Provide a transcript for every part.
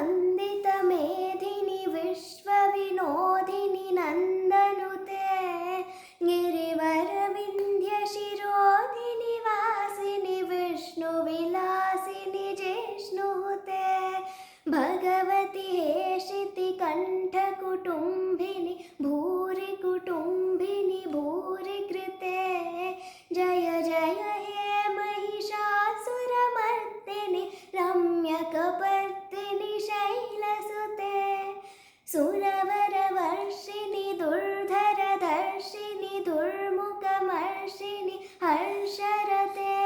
नन्दितमेधिनि विश्वविनोदिनि नन्दनुते गिरिवरविन्ध्यशिरोधिनि वासिनि विष्णुविलासिनि जिष्णुते भगवति हेशिति कण्ठकुटुम्बिनि भूरि कुटुम्बिनि भूरि कृते जय जय हे महिषासुरमर्दिनि रम्यकपर्दिनि शैलसुते सुरवरवर्षिणि दुर्धरधर्षिणि दुर्मुखमर्षिणि हर्षरते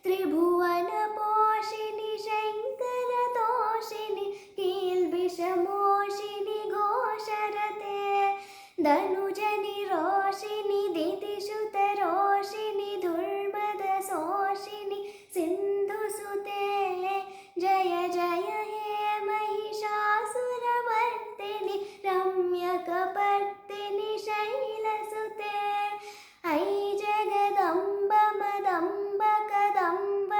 त्रिभुवनपोषिणि शङ्करतोषिणि कील्बिषमोषिणि घोषरते धनुजनि रोषिणि दितिसुतरोषिणि दुर्मदशोषिणि सिन्धुसुते जय जय हे महिषासुरमर्दिनि रम्यकपर्दिनि शैलसुते ऐ जगदम्ब मदम्ब कदम्ब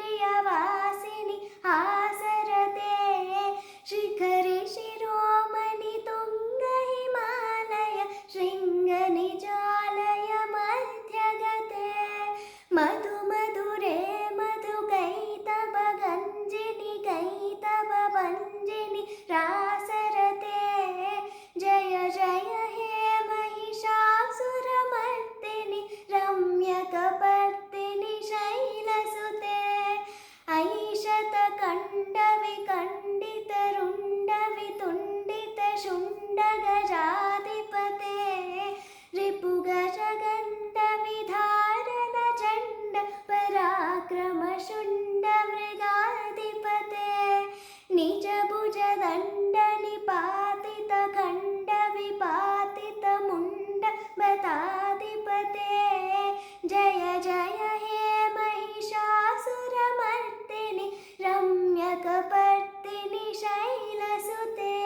वनप्रियवासिनि आसरते शिखरि शिरोमणि तुङ्ग हिमालय शृङ्गनिजालय मध्यगते मधु मधुरे मधुकैतव गञ्जिनि कैतव भञ्जिनि रासरते जय जय हे महिषासुरमर्दिनि रम्यकपर्दिनि शैलसुते ऐशतकण्डविकण्डितरुण्डवितुण्डितशुण्डगजाधिपते रिपुगजगण्डविधारणचण्ड पराक्रमशुण्डमृगाधिपते निजभुजदण्डनिपातितखण्डविपातितमुण्डमताधिपते जय जय हे महिषासुरमर्दिनि रम्यकपर्दिनि शैलसुते